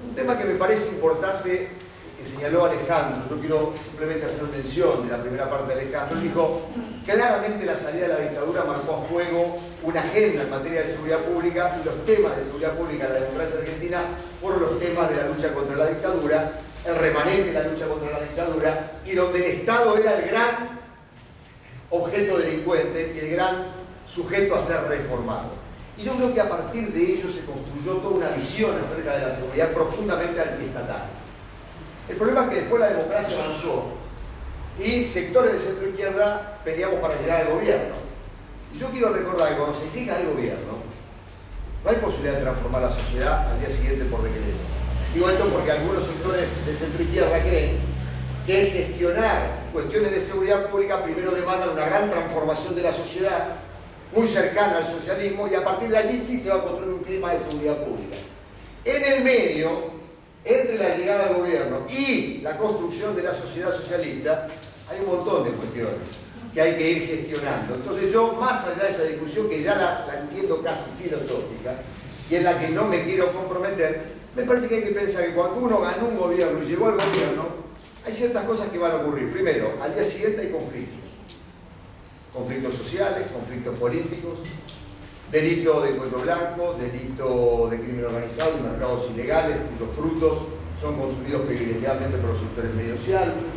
Un tema que me parece importante, que señaló Alejandro, yo quiero simplemente hacer mención de la primera parte de Alejandro. Él dijo, claramente la salida de la dictadura marcó a fuego una agenda en materia de seguridad pública, y los temas de seguridad pública en la democracia argentina fueron los temas de la lucha contra la dictadura, el remanente de la lucha contra la dictadura, y donde el Estado era el gran objeto delincuente y el gran sujeto a ser reformado. Y yo creo que a partir de ello se construyó toda una visión acerca de la seguridad profundamente antiestatal. El problema es que después la democracia avanzó y sectores de centro izquierda peleamos para llegar al gobierno. Y yo quiero recordar que cuando se llega al gobierno, no hay posibilidad de transformar la sociedad al día siguiente por decreto. Digo esto porque algunos sectores de centro izquierda creen que gestionar cuestiones de seguridad pública primero demandan una gran transformación de la sociedad, muy cercana al socialismo, y a partir de allí sí se va a construir un clima de seguridad pública. En el medio, entre la llegada al gobierno y la construcción de la sociedad socialista, hay un montón de cuestiones que hay que ir gestionando. Entonces yo, más allá de esa discusión que ya la entiendo casi filosófica, y en la que no me quiero comprometer, me parece que hay que pensar que cuando uno ganó un gobierno y llegó al gobierno, hay ciertas cosas que van a ocurrir. Primero, al día siguiente hay conflictos. Conflictos sociales, conflictos políticos, delito de cuello blanco, delito de crimen organizado y mercados ilegales, cuyos frutos son consumidos privilegiadamente por los sectores medios y altos,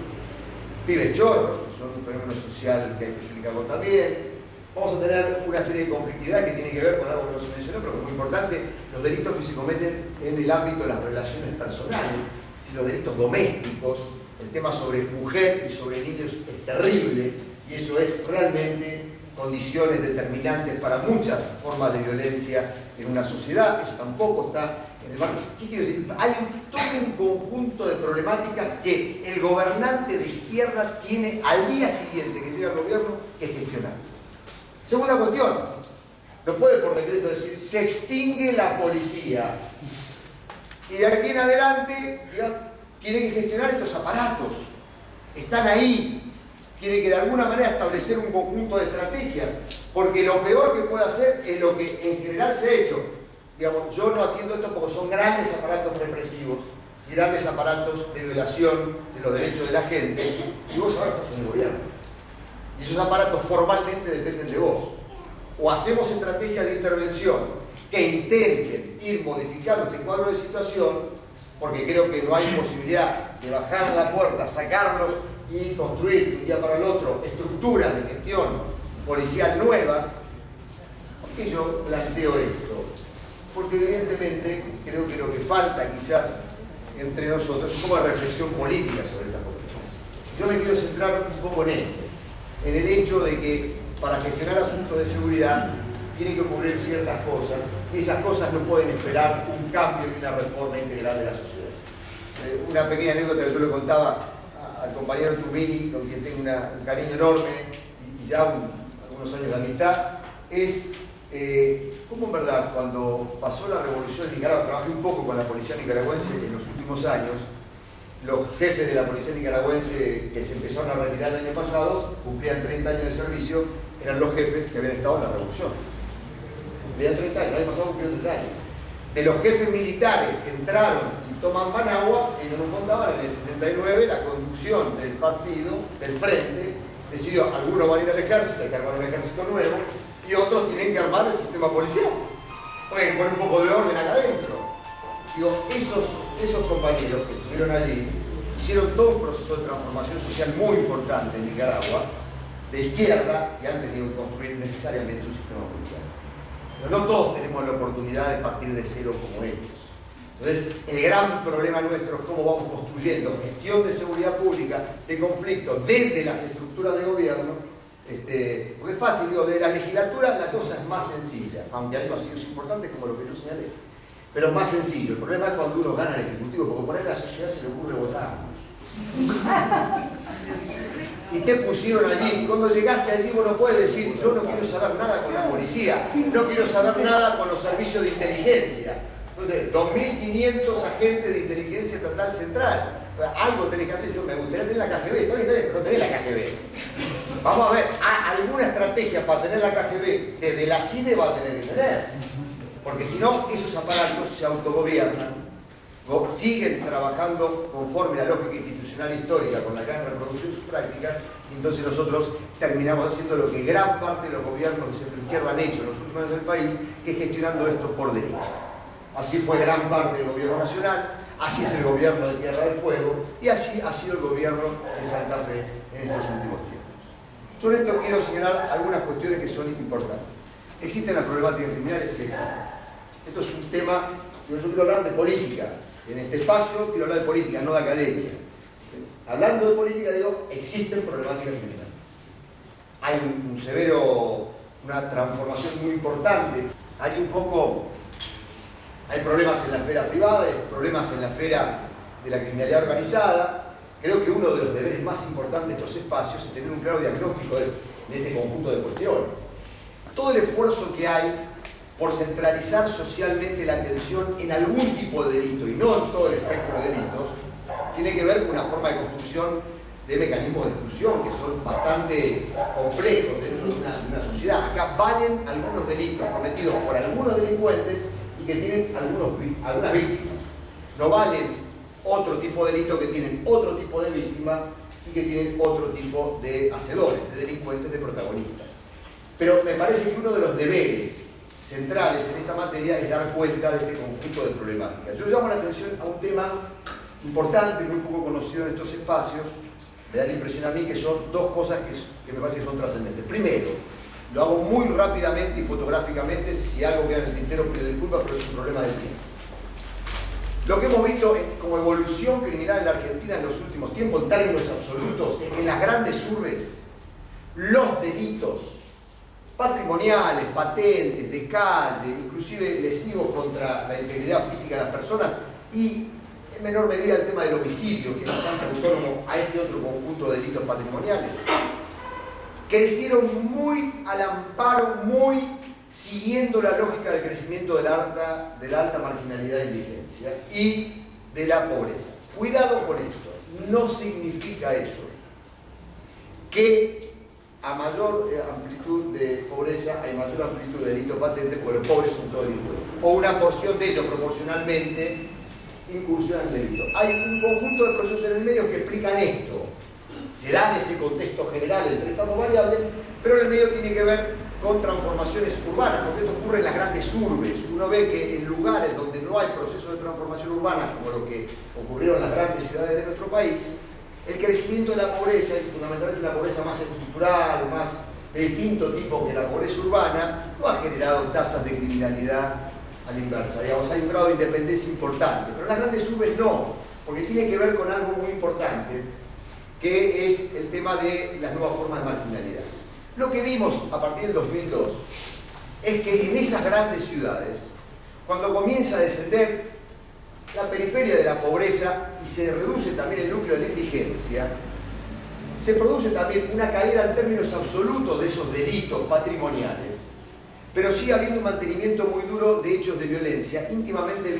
pibes chorros, que son un fenómeno social que hay que explicarlo también. Vamos a tener una serie de conflictividades que tiene que ver con algo que no se mencionó, pero que es muy importante, los delitos que se cometen en el ámbito de las relaciones personales, los delitos domésticos, el tema sobre mujer y sobre niños es terrible, y eso es realmente condiciones determinantes para muchas formas de violencia en una sociedad. Eso tampoco está en el marco. ¿Qué quiero decir? Hay todo un conjunto de problemáticas que el gobernante de izquierda tiene al día siguiente que llega al gobierno que gestionar. Segunda cuestión, no puede por decreto decir se extingue la policía y de aquí en adelante tiene que gestionar estos aparatos, están ahí. Tiene que de alguna manera establecer un conjunto de estrategias, porque lo peor que puede hacer es lo que en general se ha hecho. Digamos, yo no atiendo esto porque son grandes aparatos represivos y grandes aparatos de violación de los derechos de la gente, y vos ahora estás en el gobierno. Y esos aparatos formalmente dependen de vos. O hacemos estrategias de intervención que intenten ir modificando este cuadro de situación, porque creo que no hay posibilidad de bajar la puerta, sacarlos y construir de un día para el otro estructuras de gestión policial nuevas. ¿Por qué yo planteo esto? Porque evidentemente creo que lo que falta quizás entre nosotros es un poco de reflexión política sobre estas cuestiones. Yo me quiero centrar un poco en el hecho de que para gestionar asuntos de seguridad tienen que ocurrir ciertas cosas, y esas cosas no pueden esperar un cambio y una reforma integral de la sociedad. Una pequeña anécdota que yo le contaba al compañero Tumini, con quien tengo un cariño enorme y ya algunos años de amistad, es cómo en verdad cuando pasó la revolución en Nicaragua, trabajé un poco con la policía nicaragüense en los últimos años, los jefes de la policía nicaragüense que se empezaron a retirar el año pasado, cumplían 30 años de servicio, eran los jefes que habían estado en la revolución. Cumplían 30 años, el año pasado cumplieron 30 años. De los jefes militares que entraron toman Managua, ellos nos contaban, en el 79 la conducción del partido, del frente, decidió, algunos van a ir al ejército, hay que armar un ejército nuevo, y otros tienen que armar el sistema policial. Hay que poner un poco de orden acá adentro. Digo, esos compañeros que estuvieron allí hicieron todo un proceso de transformación social muy importante en Nicaragua, de izquierda, y han tenido que construir necesariamente un sistema policial. Pero no todos tenemos la oportunidad de partir de cero como ellos. Entonces, el gran problema nuestro es cómo vamos construyendo gestión de seguridad pública, de conflicto, desde las estructuras de gobierno, porque es fácil, digo, de la legislatura la cosa es más sencilla, aunque hay vacíos importantes como lo que yo señalé, pero es más sencillo. El problema es cuando uno gana el Ejecutivo, porque por ahí a la sociedad se le ocurre votarnos. Y te pusieron allí, y cuando llegaste allí vos no puedes decir, yo no quiero saber nada con la policía, no quiero saber nada con los servicios de inteligencia. Entonces, 2.500 agentes de inteligencia estatal central. Algo tenés que hacer. Yo me gustaría tener la KGB. Está bien, pero no tenés la KGB. Vamos a ver, alguna estrategia para tener la KGB desde la CIDE va a tener que tener. Porque si no, esos aparatos se autogobiernan siguen trabajando conforme a la lógica institucional histórica con la que han reproducido sus prácticas, y entonces nosotros terminamos haciendo lo que gran parte de los gobiernos de centro-izquierda han hecho en los últimos años del país, que es gestionando esto por derecha. Así fue gran parte del gobierno nacional, así es el gobierno de Tierra del Fuego, y así ha sido el gobierno de Santa Fe en estos últimos tiempos. Sobre esto quiero señalar algunas cuestiones que son importantes. ¿Existen las problemáticas criminales? Sí, existen. Esto es un tema, yo quiero hablar de política. En este espacio quiero hablar de política, no de academia. Hablando de política, digo, existen problemáticas criminales. Hay una transformación muy importante. Hay problemas en la esfera privada, hay problemas en la esfera de la criminalidad organizada. Creo que uno de los deberes más importantes de estos espacios es tener un claro diagnóstico de este conjunto de cuestiones. Todo el esfuerzo que hay por centralizar socialmente la atención en algún tipo de delito y no en todo el espectro de delitos, tiene que ver con una forma de construcción de mecanismos de exclusión que son bastante complejos dentro de una sociedad. Acá valen algunos delitos cometidos por algunos delincuentes y que tienen algunas víctimas. No valen otro tipo de delitos que tienen otro tipo de víctimas y que tienen otro tipo de hacedores, de delincuentes, de protagonistas. Pero me parece que uno de los deberes centrales en esta materia es dar cuenta de este conjunto de problemáticas. Yo llamo la atención a un tema importante, muy poco conocido en estos espacios. Me da la impresión a mí que son dos cosas que me parece que son trascendentes. Primero, lo hago muy rápidamente y fotográficamente, si algo queda en el tintero pido disculpas, pero es un problema del tiempo. Lo que hemos visto como evolución criminal en la Argentina en los últimos tiempos, en términos absolutos, es que en las grandes urbes los delitos patrimoniales, patentes, de calle, inclusive lesivos contra la integridad física de las personas y en menor medida el tema del homicidio, que es bastante autónomo a este otro conjunto de delitos patrimoniales, crecieron muy al amparo, muy siguiendo la lógica del crecimiento de la alta marginalidad e indigencia y de la pobreza. Cuidado con esto, no significa eso que a mayor amplitud de pobreza hay mayor amplitud de delitos patentes, porque los pobres son todos delincuentes. O una porción de ellos proporcionalmente incursiona en el delito. Hay un conjunto de procesos en el medio que explican esto. Se da en ese contexto general entre estas dos variables, pero en el medio tiene que ver con transformaciones urbanas, porque esto ocurre en las grandes urbes. Uno ve que en lugares donde no hay procesos de transformación urbana, como lo que ocurrieron en las grandes ciudades de nuestro país, el crecimiento de la pobreza, y fundamentalmente una pobreza más estructural, más de distinto tipo que la pobreza urbana, no ha generado tasas de criminalidad a la inversa. Digamos, hay un grado de independencia importante, pero en las grandes urbes no, porque tiene que ver con algo muy importante, que es el tema de las nuevas formas de marginalidad. Lo que vimos a partir del 2002 es que en esas grandes ciudades, cuando comienza a descender la periferia de la pobreza y se reduce también el núcleo de la indigencia, se produce también una caída en términos absolutos de esos delitos patrimoniales, pero sigue habiendo un mantenimiento muy duro de hechos de violencia íntimamente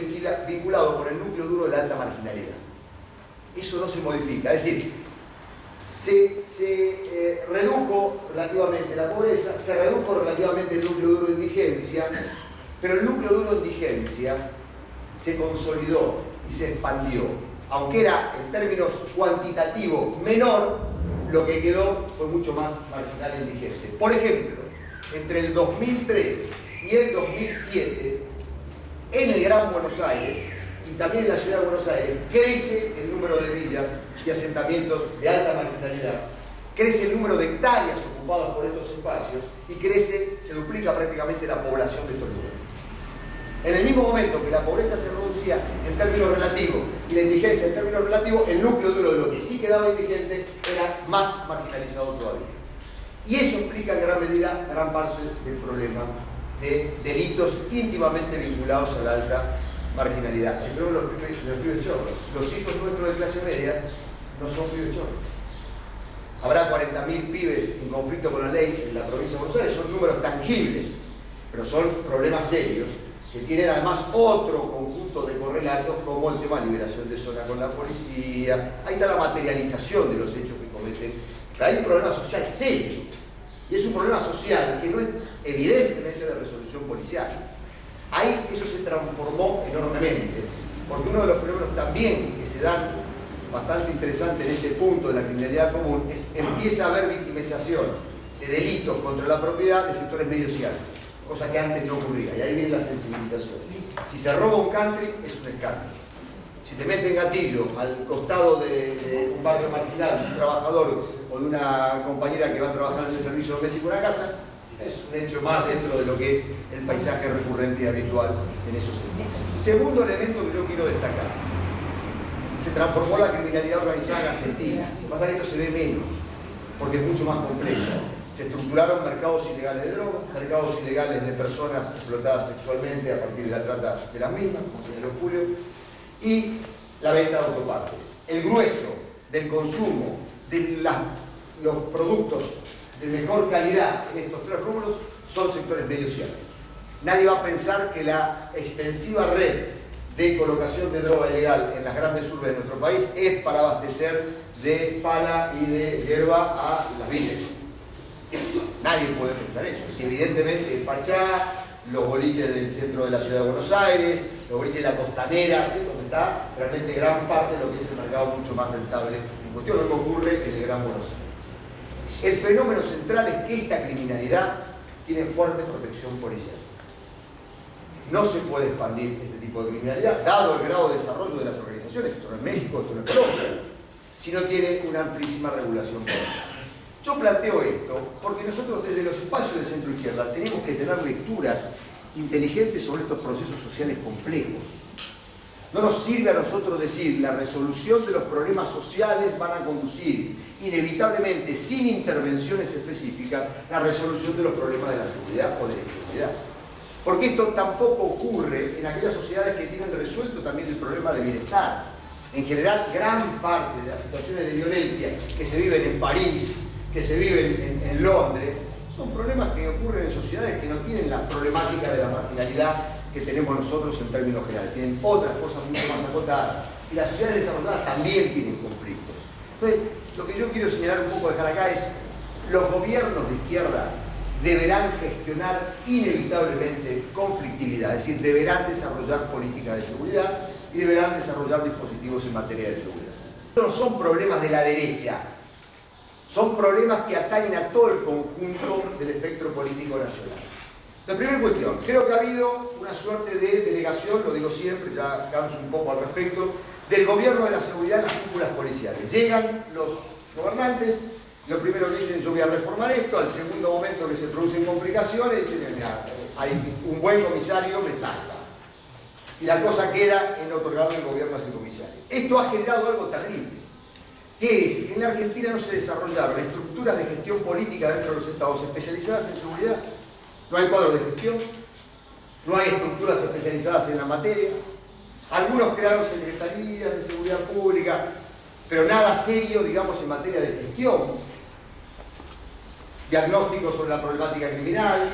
vinculados con el núcleo duro de la alta marginalidad. Eso no se modifica, es decir, se redujo relativamente la pobreza, se redujo relativamente el núcleo duro de indigencia, pero el núcleo duro de indigencia se consolidó y se expandió. Aunque era en términos cuantitativos menor, lo que quedó fue mucho más marginal e indigente. Por ejemplo, entre el 2003 y el 2007, en el Gran Buenos Aires y también en la ciudad de Buenos Aires, crece el número de villas y asentamientos de alta marginalidad, crece el número de hectáreas ocupadas por estos espacios y se duplica prácticamente la población de estos lugares. En el mismo momento que la pobreza se reducía en términos relativos y la indigencia en términos relativos, el núcleo duro de lo que sí quedaba indigente era más marginalizado todavía. Y eso implica en gran medida gran parte del problema de delitos íntimamente vinculados a la alta marginalidad. El problema de los pibes chorros. Los hijos nuestros de clase media no son pibes chorros. Habrá 40.000 pibes en conflicto con la ley en la provincia de Buenos Aires, son números tangibles, pero son problemas serios que tienen además otro conjunto de correlatos como el tema de liberación de zona con la policía. Ahí está la materialización de los hechos que cometen. Hay un problema social serio, y es un problema social que no es evidentemente de resolución policial. Ahí eso se transformó enormemente porque uno de los fenómenos también que se dan bastante interesante en este punto de la criminalidad común es empieza a haber victimización de delitos contra la propiedad de sectores medios y altos, cosa que antes no ocurría, y ahí viene la sensibilización. Si se roba un country, es un escándalo. Si te meten gatillo al costado de un barrio marginal, de un trabajador o de una compañera que va a trabajar en el servicio doméstico de una casa, es un hecho más dentro de lo que es el paisaje recurrente y habitual en esos servicios. Segundo elemento que yo quiero destacar: se transformó la criminalidad organizada en Argentina. Lo que pasa es que esto se ve menos, porque es mucho más complejo. Se estructuraron mercados ilegales de drogas, mercados ilegales de personas explotadas sexualmente a partir de la trata de las mismas, como señaló Julio, y la venta de autopartes. El grueso del consumo de los productos de mejor calidad en estos tres rubros son sectores medios y altos. Nadie va a pensar que la extensiva red de colocación de droga ilegal en las grandes urbes de nuestro país es para abastecer de pala y de hierba a las villas. Nadie puede pensar eso. Si evidentemente Pachá, los boliches del centro de la ciudad de Buenos Aires, los boliches de la costanera, donde está realmente gran parte de lo que es el mercado mucho más rentable en cuestión, lo que ocurre en el Gran Buenos Aires. El fenómeno central es que esta criminalidad tiene fuerte protección policial. No se puede expandir este tipo de criminalidad, dado el grado de desarrollo de las organizaciones, esto no es México, esto no es Colombia, si no tiene una amplísima regulación policial. Yo planteo esto porque nosotros desde los espacios de centro-izquierda tenemos que tener lecturas inteligentes sobre estos procesos sociales complejos. No nos sirve a nosotros decir la resolución de los problemas sociales van a conducir inevitablemente, sin intervenciones específicas, la resolución de los problemas de la seguridad o de la inseguridad. Porque esto tampoco ocurre en aquellas sociedades que tienen resuelto también el problema de bienestar. En general, gran parte de las situaciones de violencia que se viven en París, que se viven en Londres, son problemas que ocurren en sociedades que no tienen la problemática de la marginalidad que tenemos nosotros en términos generales. Tienen otras cosas mucho más acotadas. Y las sociedades desarrolladas también tienen conflictos. Entonces, lo que yo quiero señalar un poco, dejar acá es, los gobiernos de izquierda deberán gestionar inevitablemente conflictividad, es decir, deberán desarrollar políticas de seguridad y deberán desarrollar dispositivos en materia de seguridad. Estos no son problemas de la derecha, son problemas que atañen a todo el conjunto del espectro político nacional. La primera cuestión, creo que ha habido una suerte de delegación, lo digo siempre, ya canso un poco al respecto, del gobierno de la seguridad en las cúpulas policiales. Llegan los gobernantes, lo primero que dicen, yo voy a reformar esto, al segundo momento que se producen complicaciones, dicen, mira, hay un buen comisario, me salva. Y la cosa queda en otorgarle el gobierno a ese comisario. Esto ha generado algo terrible, que es, en la Argentina no se desarrollaron estructuras de gestión política dentro de los estados especializadas en seguridad. No hay cuadros de gestión, no hay estructuras especializadas en la materia. Algunos crearon secretarías de seguridad pública, pero nada serio, digamos, en materia de gestión. Diagnósticos sobre la problemática criminal,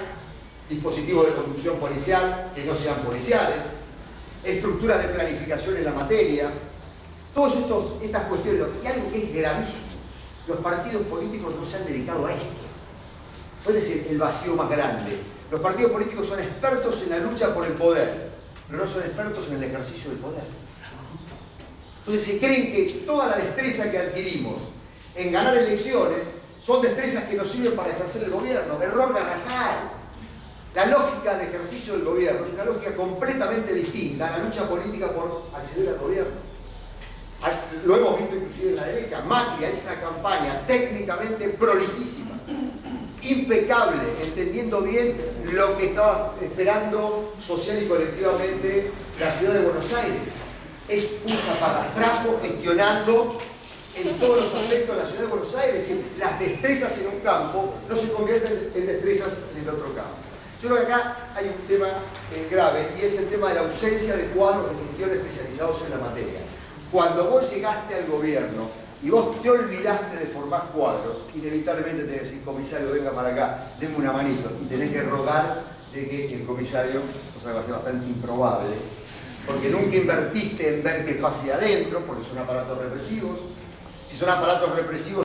dispositivos de conducción policial que no sean policiales, estructuras de planificación en la materia. Todas estas cuestiones, y algo que es gravísimo, los partidos políticos no se han dedicado a esto. Puede ser el vacío más grande. Los partidos políticos son expertos en la lucha por el poder, pero no son expertos en el ejercicio del poder. Entonces se creen que toda la destreza que adquirimos en ganar elecciones son destrezas que nos sirven para ejercer el gobierno. Error garrafal. La lógica de ejercicio del gobierno es una lógica completamente distinta a la lucha política por acceder al gobierno. Lo hemos visto inclusive en la derecha. Macri ha hecho una campaña técnicamente prolijísima, impecable, entendiendo bien lo que estaba esperando social y colectivamente la ciudad de Buenos Aires. Es un zaparrastrapo gestionando en todos los aspectos de la ciudad de Buenos Aires. Es decir, las destrezas en un campo no se convierten en destrezas en el otro campo. Yo creo que acá hay un tema grave, y es el tema de la ausencia de cuadros de gestión especializados en la materia. Cuando vos llegaste al gobierno y vos te olvidaste de formar cuadros, inevitablemente tenés que decir, comisario, venga para acá, denme una manito, y tenés que rogar de que el comisario, cosa que va a ser bastante improbable, porque nunca invertiste en ver qué pasa ahí adentro, porque son aparatos represivos. Si son aparatos represivos,